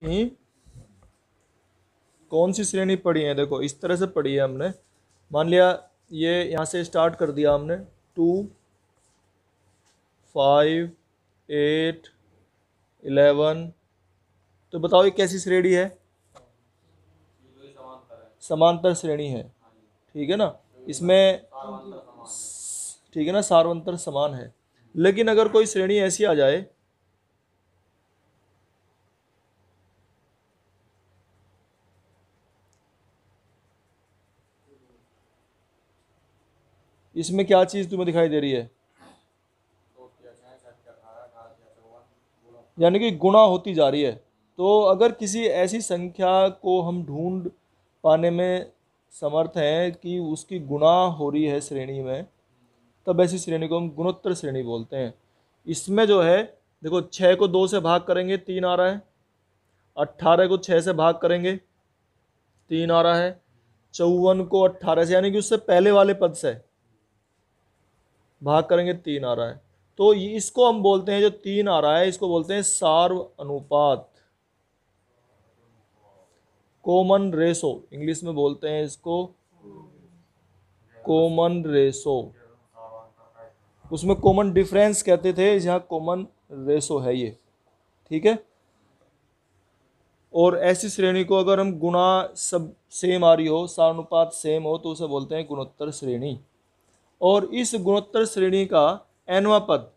ही कौन सी श्रेणी पढ़ी है? देखो इस तरह से पढ़ी है हमने। मान लिया ये यहाँ से स्टार्ट कर दिया हमने 2, 5, 8, 11। तो बताओ ये कैसी श्रेणी है? समांतर श्रेणी है, ठीक है ना। इसमें ठीक है ना, सार्वंतर समान है। लेकिन अगर कोई श्रेणी ऐसी आ जाए इसमें क्या चीज तुम्हें दिखाई दे रही है? यानी कि गुणा होती जा रही है। तो अगर किसी ऐसी संख्या को हम ढूंढ पाने में समर्थ हैं कि उसकी गुणा हो रही है श्रेणी में, तब ऐसी श्रेणी को हम गुणोत्तर श्रेणी बोलते हैं। इसमें जो है देखो 6 को 2 से भाग करेंगे 3 आ रहा है, 18 को 6 से भाग करेंगे 3 आ रहा है, 54 को 18 से यानी कि उससे पहले वाले पद से भाग करेंगे 3 आ रहा है। तो इसको हम बोलते हैं, जो 3 आ रहा है इसको बोलते हैं सार्व अनुपात, कॉमन रेशो। इंग्लिश में बोलते हैं इसको कॉमन रेशो। उसमें कॉमन डिफरेंस कहते थे, यहाँ कॉमन रेशो है ये, ठीक है। और ऐसी श्रेणी को अगर हम गुणा सब सेम आ रही हो, सानुपात सेम हो, तो उसे बोलते हैं गुणोत्तर श्रेणी। और इस गुणोत्तर श्रेणी का nवां पद,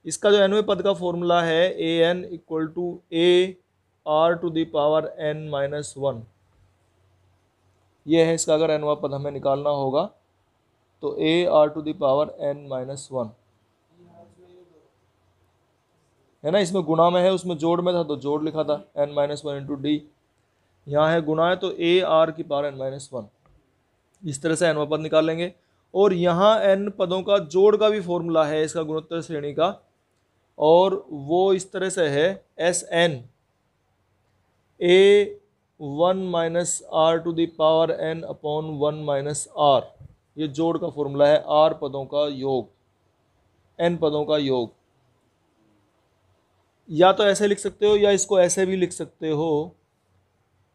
इसका जो nवें पद का फॉर्मूला है an equal to a r to the power n-1। ये है इसका अगर nवां पद हमें निकालना होगा तो a r to the power n-1 है ना। इसमें गुणा में है, उसमें जोड़ में था तो जोड़ लिखा था n-1 इंटू डी। यहाँ है गुणा है तो a r की पावर n-1। इस तरह से nवां पद निकाल लेंगे। और यहाँ n पदों का जोड़ का भी फॉर्मूला है इसका गुणोत्तर श्रेणी का, और वो इस तरह से है Sn a1 minus r to the power n upon 1 minus r. ये जोड़ का फॉर्मूला है, r पदों का योग, n पदों का योग। या तो ऐसे लिख सकते हो या इसको ऐसे भी लिख सकते हो,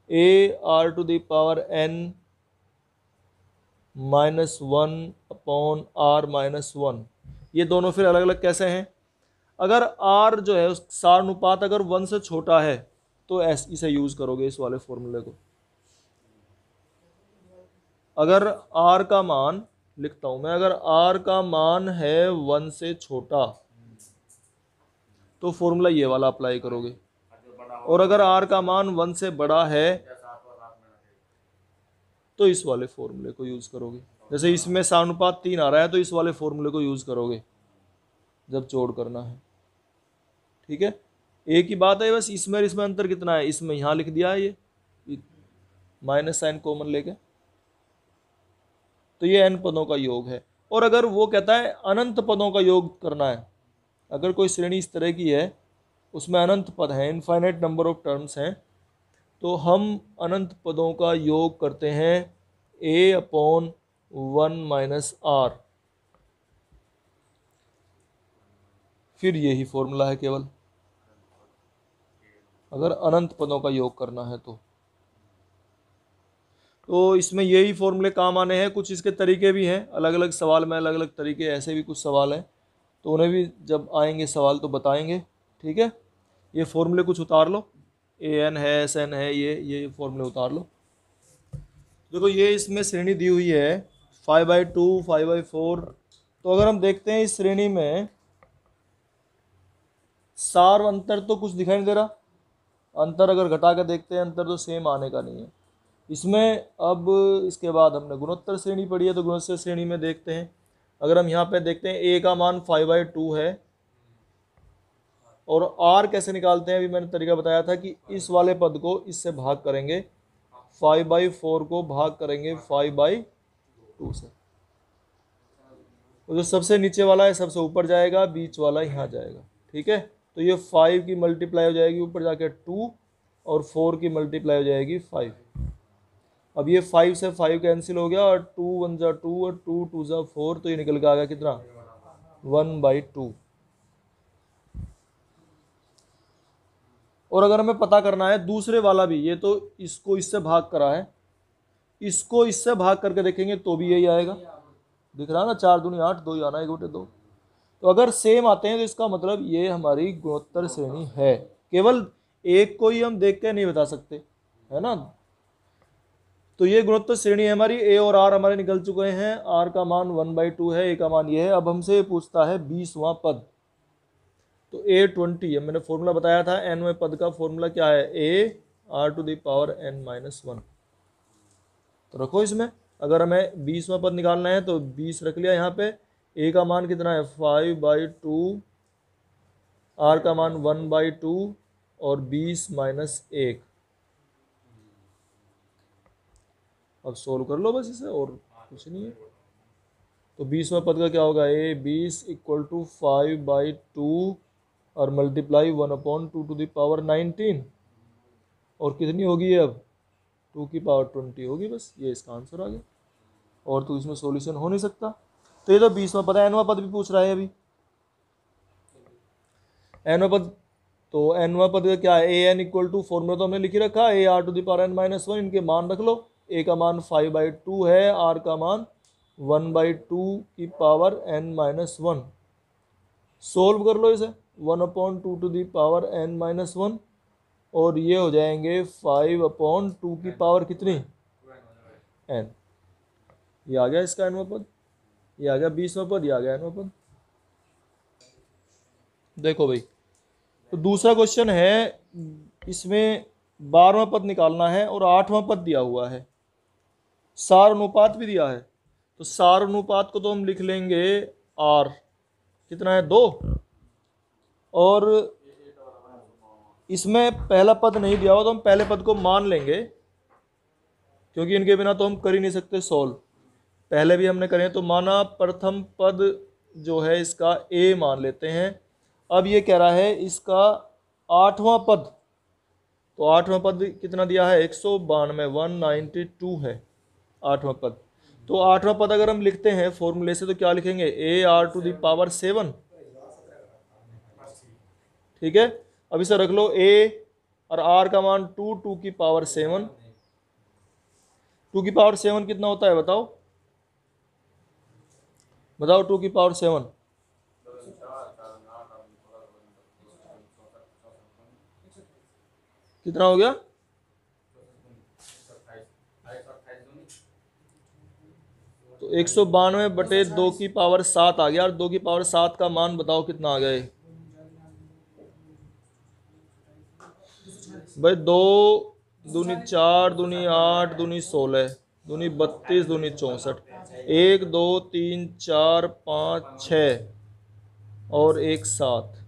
a r to the power n -1 upon r -1। ये दोनों फिर अलग अलग कैसे हैं? अगर r जो है उस सानुपात अगर 1 से छोटा है तो इसे यूज करोगे, इस वाले फॉर्मूले को। अगर r का मान, लिखता हूं मैं, अगर r का मान है 1 से छोटा तो फॉर्मूला ये वाला अप्लाई करोगे। और अगर r का मान 1 से बड़ा है तो इस वाले फॉर्मूले को यूज करोगे। जैसे इसमें सानुपात 3 आ रहा है तो इस वाले फॉर्मूले को यूज करोगे जब जोड़ करना है, ठीक है। एक ही बात है, बस इसमें इसमें अंतर कितना है, इसमें यहां लिख दिया है ये माइनस साइन कॉमन लेके, तो ये n पदों का योग है। और अगर वो कहता है अनंत पदों का योग करना है, अगर कोई श्रेणी इस तरह की है उसमें अनंत पद हैं, इनफाइनाइट नंबर ऑफ टर्म्स हैं, तो हम अनंत पदों का योग करते हैं a अपॉन 1 माइनस आर। फिर यही फॉर्मूला है केवल, अगर अनंत पदों का योग करना है तो इसमें यही फॉर्मूले काम आने हैं। कुछ इसके तरीके भी हैं, अलग अलग सवाल में अलग अलग तरीके, ऐसे भी कुछ सवाल हैं, तो उन्हें भी जब आएंगे सवाल तो बताएंगे, ठीक है। ये फॉर्मूले कुछ उतार लो, an है, Sn है, ये फॉर्मूले उतार लो। देखो ये इसमें श्रेणी दी हुई है 5/2, 5/4। तो अगर हम देखते हैं इस श्रेणी में सार अंतर तो कुछ दिखाई नहीं दे रहा, अंतर अगर घटा कर देखते हैं अंतर तो सेम आने का नहीं है इसमें। अब इसके बाद हमने गुणोत्तर श्रेणी पढ़ी है, तो गुणोत्तर श्रेणी में देखते हैं। अगर हम यहाँ पे देखते हैं a का मान 5/2 है, और r कैसे निकालते हैं, अभी मैंने तरीका बताया था कि इस वाले पद को इससे भाग करेंगे, 5/4 को भाग करेंगे 5/2 से। तो जो सबसे नीचे वाला है सबसे ऊपर जाएगा, बीच वाला यहाँ जाएगा, ठीक है। तो ये 5 की मल्टीप्लाई हो जाएगी ऊपर जाके 2, और 4 की मल्टीप्लाई हो जाएगी 5। अब ये 5 से 5 कैंसिल हो गया, और 2 1 जा 2 और 2 2 जा 4, तो ये निकल के आ गया कितना, 1/2। और अगर हमें पता करना है दूसरे वाला भी, ये तो इसको इससे भाग करा है, इसको इससे भाग करके देखेंगे तो भी यही आएगा। दिख रहा है ना, 4 दूनी 8, 2 ही आना, 1 बटे 2। तो अगर सेम आते हैं तो इसका मतलब ये हमारी गुणोत्तर श्रेणी है। केवल एक को ही हम देख के नहीं बता सकते, है ना। तो ये गुणोत्तर श्रेणी है हमारी। ए और आर हमारे निकल चुके हैं। आर का मान 1/2 है, ए का मान ये है। अब हमसे पूछता है 20वां पद। तो A20 मैंने फॉर्मूला बताया था, nवें पद का फॉर्मूला क्या है, a r to the power n-1। तो रखो इसमें, अगर हमें 20वां पद निकालना है तो 20 रख लिया यहाँ पे। ए का मान कितना है 5/2, आर का मान 1/2 और 20 - 1। अब सोल्व कर लो बस इसे, और कुछ नहीं है। तो 20वां पद का क्या होगा, ए 20 = 5/2 और मल्टीप्लाई 1/2 टू द पावर 19, और कितनी होगी अब 2 की पावर 20 होगी। बस ये इसका आंसर आ गया, और तो इसमें सॉल्यूशन हो नहीं सकता। तो ये तो 20वां पद है। nवां पद भी पूछ रहा है अभी, nवां पद। तो nवां पद का क्या है, ए एन = फॉर्मूला तो हमने लिखी रखा, a r to the power n-1। इनके मान रख लो। ए का मान 5/2 है, आर का मान 1/2 की पावर n-1। सोल्व कर लो इसे, 1/2 टू द पावर n-1, और ये हो जाएंगे 5/2 की पावर कितनी, n। ये आ गया इसका nवां पद, ये आ गया 20वां पद, ये आ गया nवां पद। देखो भाई, तो दूसरा क्वेश्चन है, इसमें 12वां पद निकालना है और 8वां पद दिया हुआ है, सार अनुपात भी दिया है। तो सार अनुपात को तो हम लिख लेंगे r, कितना है 2, और इसमें पहला पद नहीं दिया हुआ तो हम पहले पद को मान लेंगे, क्योंकि इनके बिना तो हम कर ही नहीं सकते सॉल्व। पहले भी हमने करे तो माना, प्रथम पद जो है इसका a मान लेते हैं। अब ये कह रहा है इसका 8वां पद, तो 8वां पद कितना दिया है 192, 192 है 8वां पद। तो 8वां पद अगर हम लिखते हैं फॉर्मूले से तो क्या लिखेंगे, a r to the power 7। ठीक है, अब इसे रख लो, ए और आर का मान 2, 2 की पावर 7। 2 की पावर 7 कितना होता है बताओ, बताओ 2 की पावर 7 कितना हो गया, तो 192/2 की पावर 7 आ गया। और 2 की पावर 7 का मान बताओ कितना आ गया भाई, 2 दूनी 4, दूनी 8, दूनी 16, दूनी 32, दूनी 64, 1 2 3 4 5 6 और 1 7।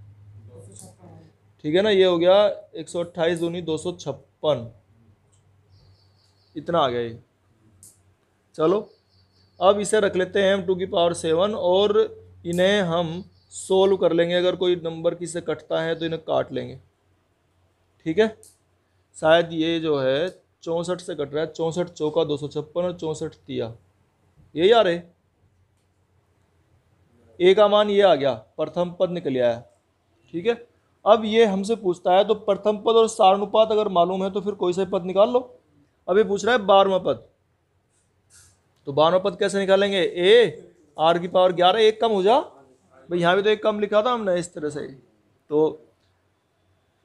ठीक है ना, ये हो गया 128 दूनी 256, इतना आ गया ये। चलो अब इसे रख लेते हैं हम 2 की पावर 7, और इन्हें हम सोल्व कर लेंगे। अगर कोई नंबर किसी से कटता है तो इन्हें काट लेंगे। ठीक है, शायद ये जो है 64 से कट रहा है, 64 चौका 256 और 64 तिया, यही आ रहे। ए का मान ये आ गया, प्रथम पद निकल आया। ठीक है, अब ये हमसे पूछता है, तो प्रथम पद और सारानुपात अगर मालूम है तो फिर कोई सा पद निकाल लो। अब ये पूछ रहा है 12वां पद, तो 12वां पद कैसे निकालेंगे, ए आर की पावर 11, एक कम हो जा भाई, यहाँ भी तो एक कम लिखा था हमने इस तरह से। तो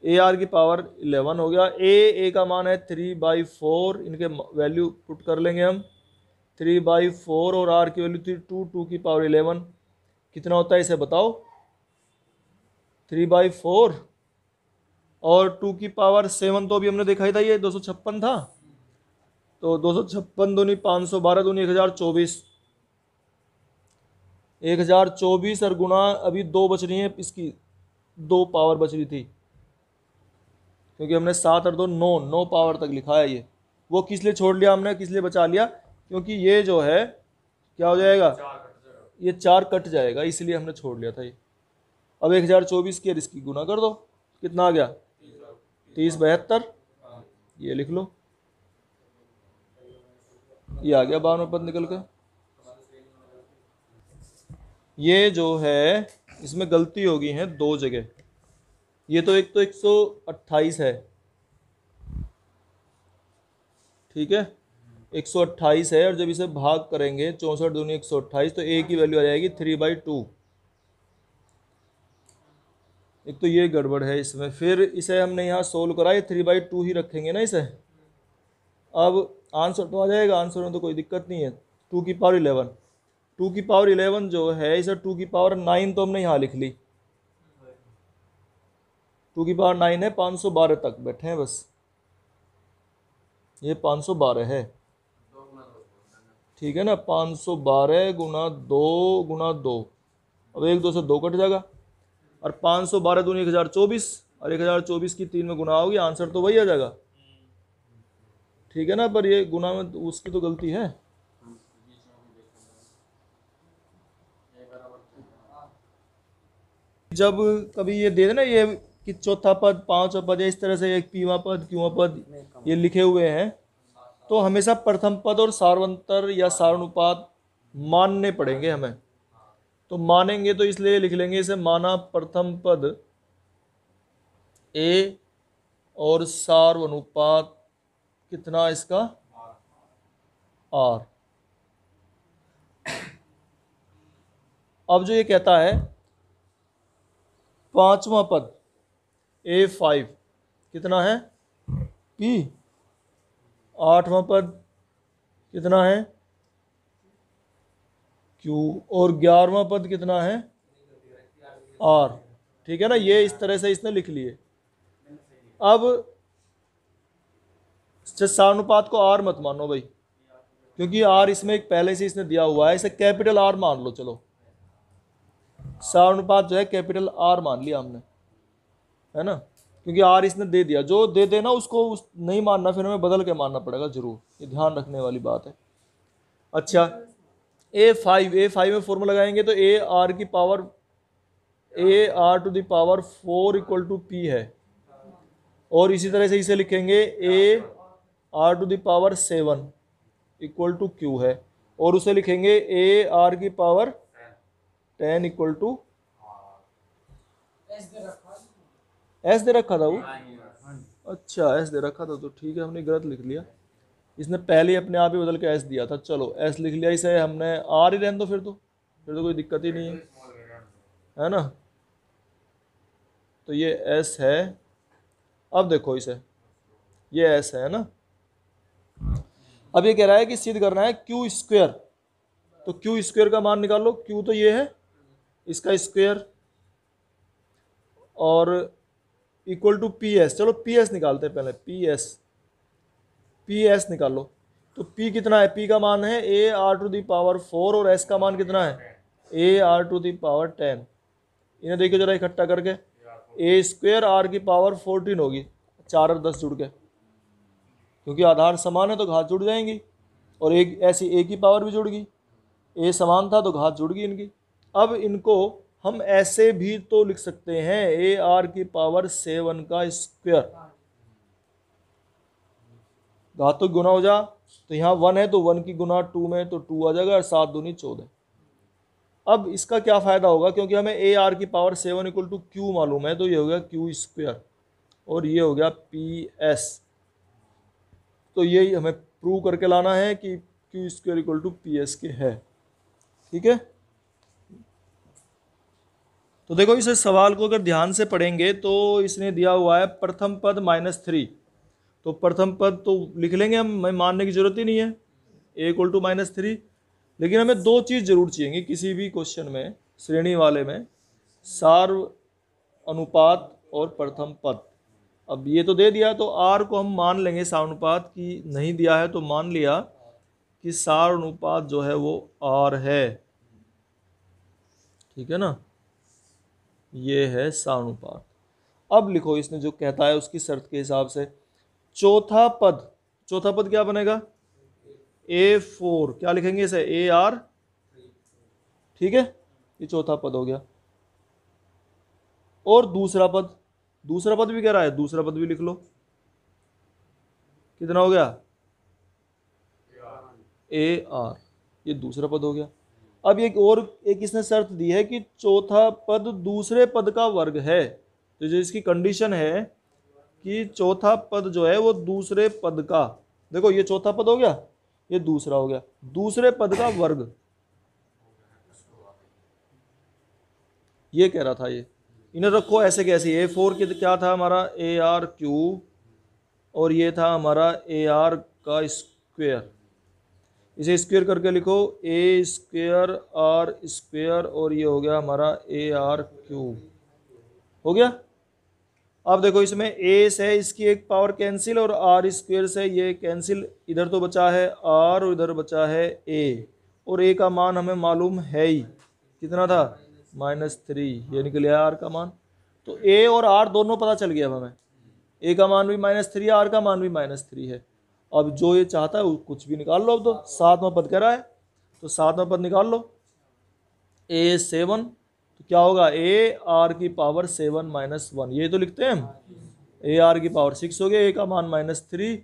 ए आर की पावर 11 हो गया। ए का मान है 3/4, इनके वैल्यू पुट कर लेंगे हम, 3/4, और आर की वैल्यू थी 2, 2 की पावर 11, कितना होता है इसे बताओ, 3/4 और 2 की पावर 7 तो अभी हमने देखा ही था, ये 256 था। तो 256 दूनी 512 दूनी 1024, 1024 और गुना अभी 2 बच रही है, इसकी 2 पावर बच रही थी, क्योंकि हमने 7 और 2 9 पावर तक लिखा है। ये वो किस लिए छोड़ लिया हमने, किस लिए बचा लिया, क्योंकि ये जो है क्या हो जाएगा, ये 4 कट जाएगा, इसलिए हमने छोड़ लिया था ये। अब 1024 की इसकी गुना कर दो, कितना आ गया 30/72, ये लिख लो, ये आ गया 12वां पद निकल कर। ये जो है इसमें गलती होगी है 2 जगह, ये तो एक तो 128 है, ठीक है, 128 है, और जब इसे भाग करेंगे 64 दूनी 128, तो ए की वैल्यू आ जाएगी 3/2। एक तो ये गड़बड़ है इसमें। फिर इसे हमने यहाँ सोल्व करा, ये 3/2 ही रखेंगे ना इसे। अब आंसर तो आ जाएगा, आंसर में तो कोई दिक्कत नहीं है। 2 की पावर 11, 2 की पावर 11 जो है, इसे 2 की पावर 9 तो हमने यहाँ लिख ली। 2 की पावर 9 है, 512 तक बैठे हैं बस, ये 512 है, ठीक है ना। 512 गुना 2 गुना 2, अब 1 2 से 2 कट जाएगा, और 512 दूनी 1024, और 1024 की 3 में गुना होगी, आंसर तो वही आ जाएगा, ठीक है ना। पर ये गुना में उसकी तो गलती है। जब कभी ये दे देना ये कि चौथा पद, पांचवा पद, या इस तरह से एक पीवा पद, क्यूवा पद ये लिखे हुए हैं, तो हमेशा प्रथम पद और सार्वंतर या सारानुपात मानने पड़ेंगे हमें। तो मानेंगे तो इसलिए लिख लेंगे इसे, माना प्रथम पद ए और सार्वनुपात कितना इसका, आर। अब जो ये कहता है पांचवा पद A5 कितना है, P। आठवां पद कितना है, Q। और 11वां पद कितना है, R, ठीक है ना। ये इस तरह से इसने लिख लिए। अब सानुपात को R मत मानो भाई, क्योंकि R इसमें एक पहले से इसने दिया हुआ है, इसे कैपिटल R मान लो। चलो, सानुपात जो है कैपिटल R मान लिया हमने, है ना, क्योंकि R इसने दे दिया। जो दे देना उसको नहीं मानना, फिर हमें बदल के मानना पड़ेगा जरूर, ये ध्यान रखने वाली बात है। अच्छा, A5 में फॉर्मूला लगाएंगे तो AR⁴ इक्वल टू P है, और इसी तरह से इसे लिखेंगे AR⁴ इक्वल टू Q है, और उसे लिखेंगे AR⁻10 इक्वल टू एस दे रखा था वो। अच्छा, एस दे रखा था तो ठीक है, हमने गलत लिख लिया। इसने पहले अपने आप ही बदल के एस दिया था। चलो, एस लिख लिया, इसे हमने आर ही रहने दो, फिर तो कोई दिक्कत ही नहीं है ना। तो ये एस है। अब देखो इसे, ये एस है ना। अब ये कह रहा है कि सिद्ध करना है क्यू स्क्वेयर, तो क्यू स्क्वेयर का मान निकाल लो। क्यू तो ये है, इसका स्क्वेयर, और इक्वल टू पी एस। चलो पी एस निकालते हैं पहले, पी एस निकाल लो। तो पी कितना है, पी का मान है AR⁴ और एस का मान कितना है, AR⁻10। इन्हें देखो जरा इकट्ठा करके, A² R⁴ होगी, 4 और 10 जुड़ के, क्योंकि आधार समान है तो घात जुड़ जाएंगी, और एक ऐसी ए की पावर भी जुड़ गई, ए समान था तो घात जुड़ गई इनकी। अब इनको हम ऐसे भी तो लिख सकते हैं, AR⁷ का स्क्वायर, घातों गुना हो जा, तो यहाँ 1 है तो 1 की गुना 2 में तो 2 आ जाएगा, और 7 दूनी 14। अब इसका क्या फ़ायदा होगा, क्योंकि हमें AR⁷ इक्वल टू Q मालूम है, तो ये हो गया Q स्क्वायर, और ये हो गया PS। तो यही हमें प्रूव करके लाना है कि Q square equal to PS के है, ठीक है। तो देखो, इस सवाल को अगर ध्यान से पढ़ेंगे तो इसने दिया हुआ है प्रथम पद -3, तो प्रथम पद तो लिख लेंगे हम, मानने की जरूरत ही नहीं है, A इक्वल टू -3। लेकिन हमें दो चीज़ जरूर चाहिए किसी भी क्वेश्चन में, श्रेणी वाले में, सार्व अनुपात और प्रथम पद। अब ये तो दे दिया तो R को हम मान लेंगे सार्वनुपात की, नहीं दिया है तो मान लिया कि सार्वनुपात जो है वो R है, ठीक है ना। ये है सार्वनुपात। अब लिखो, इसने जो कहता है उसकी शर्त के हिसाब से, चौथा पद क्या बनेगा, A4, क्या लिखेंगे इसे, AR, ठीक है, ये चौथा पद हो गया। और दूसरा पद भी कह रहा है, दूसरा पद भी लिख लो, कितना हो गया, AR, ये दूसरा पद हो गया। अब एक इसने शर्त दी है कि चौथा पद दूसरे पद का वर्ग है, तो जो इसकी कंडीशन है कि चौथा पद जो है वो दूसरे पद का, देखो ये चौथा पद हो गया, ये दूसरा हो गया, दूसरे पद का वर्ग, ये कह रहा था। ये इन्हें रखो ऐसे कैसे, ए फोर की क्या था हमारा ए आर क्यूब, और ये था हमारा ए आर का स्क्वेयर, इसे स्क्वेयर करके लिखो ए स्क्वेयर आर स्क्वेयर, और ये हो गया हमारा ए आर क्यूब, हो गया। अब देखो इसमें ए से इसकी एक पावर कैंसिल, और आर स्क्वेयर से ये कैंसिल, इधर तो बचा है आर और इधर बचा है ए, और ए का मान हमें मालूम है ही, कितना था -3, ये निकल आया आर का मान। तो ए और आर दोनों पता चल गया अब हमें, ए का मान भी -3 है, आर का मान भी -3 है। अब जो ये चाहता है वो कुछ भी निकाल लो, अब तो सातवां पद कह रहा है, तो सातवां पद निकाल लो, ए 7, तो क्या होगा ए आर की पावर 7 -1, ये तो लिखते हैं हम, ए आर की पावर 6 हो गया, ए का मान -3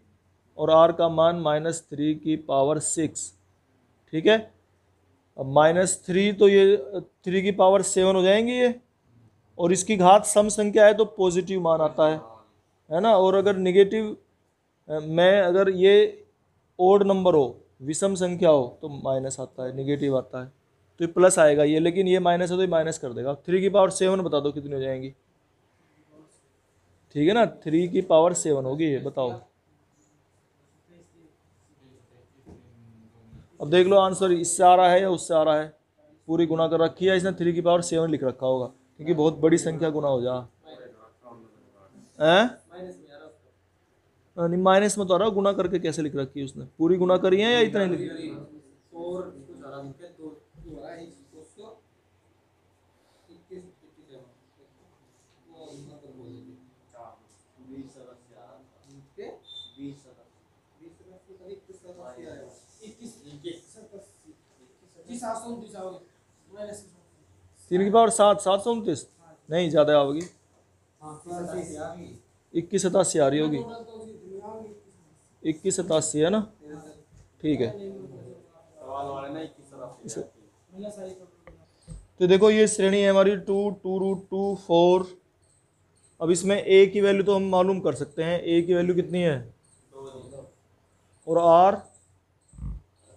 और आर का मान -3 की पावर 6, ठीक है। अब -3 तो ये 3 की पावर 7 हो जाएंगी ये, और इसकी घात सम संख्या है तो पॉजिटिव मान आता है ना, और अगर निगेटिव में अगर ये ओड नंबर हो, विषम संख्या हो, तो माइनस आता है, निगेटिव आता है, तो ये प्लस आएगा ये, लेकिन ये माइनस है तो ये माइनस कर देगा। 3 की पावर 7 बता दो कितनी हो जाएंगी, ठीक है ना, 3 की पावर 7 होगी, ये बताओ। अब देख लो आंसर इससे आ रहा है या उससे आ रहा है, पूरी गुणा कर रखी है इसने, 3 की पावर 7 लिख रखा होगा, क्योंकि बहुत बड़ी संख्या गुणा हो जा, नहीं माइनस में तो आ रहा, गुणा करके कैसे लिख रखी है उसने, पूरी गुणा करी है या इतना ही लिखी? तीन की पावर 729, नहीं ज़्यादा होगी, 2187 आ रही होगी, 2187 है ना, ठीक है। तो देखो ये श्रेणी है हमारी 2 2√2 4। अब इसमें a की वैल्यू तो हम मालूम कर सकते हैं, a की वैल्यू कितनी है, और r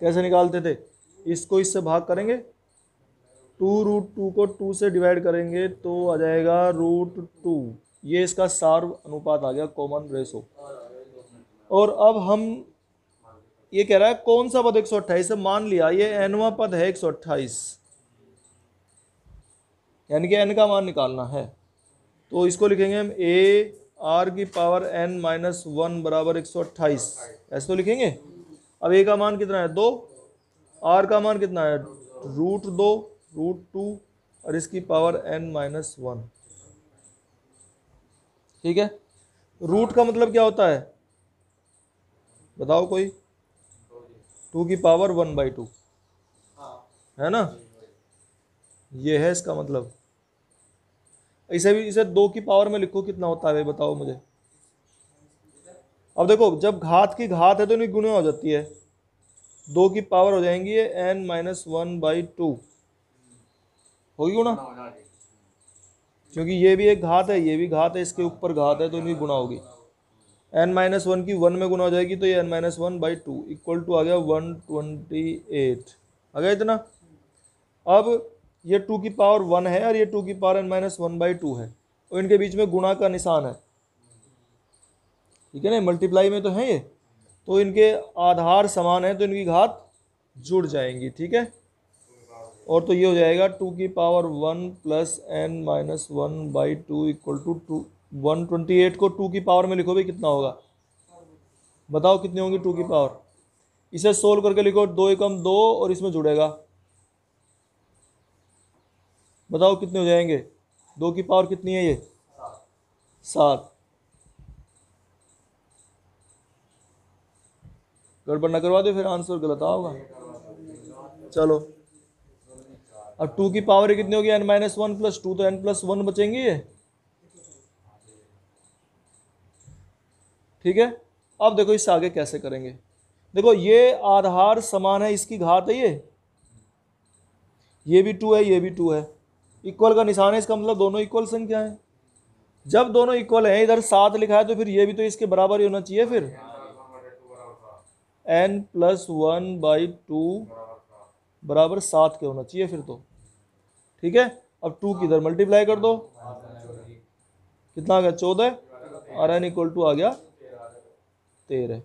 कैसे निकालते थे, इसको इससे भाग करेंगे, 2√2 को 2 से डिवाइड करेंगे तो आ जाएगा √2, ये इसका सार अनुपात आ गया, कॉमन रेशो। और अब हम ये कह रहा है कौन सा पद 128 है, मान लिया ये nवां पद है 128, यानी कि n का मान निकालना है, तो इसको लिखेंगे हम a r की पावर n-1 बराबर 128, ऐसे तो लिखेंगे। अब a का मान कितना है 2, r का मान कितना है √2 √2 और इसकी पावर n-1, ठीक है। रूट का मतलब क्या होता है बताओ कोई, 2 की पावर 1/2 है ना, ये है इसका मतलब। इसे भी, इसे 2 की पावर में लिखो, कितना होता है बताओ मुझे। अब देखो जब घात की घात है तो इनकी गुणा हो जाती है, 2 की पावर हो जाएंगी ये n-1/2 होगी गुणा, क्योंकि ये भी एक घात है ये भी घात है, इसके ऊपर घात है तो इनकी गुणा होगी, n-1 की 1 में गुणा हो जाएगी, तो ये n-1/2 इक्वल टू आ गया 128 आ गया इतना। अब ये 2 की पावर 1 है और ये 2 की पावर n-1/2 है, और इनके बीच में गुणा का निशान है, ठीक है ना, मल्टीप्लाई में तो है ये, तो इनके आधार समान है तो इनकी घात जुड़ जाएंगी, ठीक है। और तो ये हो जाएगा 2 की power 1 plus n-1/2 equal to 128 को 2 की पावर में लिखो भाई कितना होगा, बताओ कितनी होगी 2 की पावर, इसे सोल्व करके लिखो, 2 एकम 2 और इसमें जुड़ेगा, बताओ कितने हो जाएंगे, 2 की पावर कितनी है ये 7, गड़बड़ न करवा दो फिर आंसर गलत होगा। चलो अब 2 की पावर कितनी होगी n-1 प्लस 2, तो n+1 बचेंगे ये, ठीक है। अब देखो इससे आगे कैसे करेंगे, देखो ये आधार समान है, इसकी घात है ये भी 2 है ये भी 2 है, इक्वल का निशान है, इसका मतलब दोनों इक्वल संख्या है, जब दोनों इक्वल हैं, इधर 7 लिखा है तो फिर ये भी तो इसके बराबर ही होना चाहिए फिर। n+1/2 बराबर 7 के होना चाहिए फिर तो। ठीक है, अब 2 की इधर मल्टीप्लाई कर दो, कितना आ गया 14, और n = आ गया 13।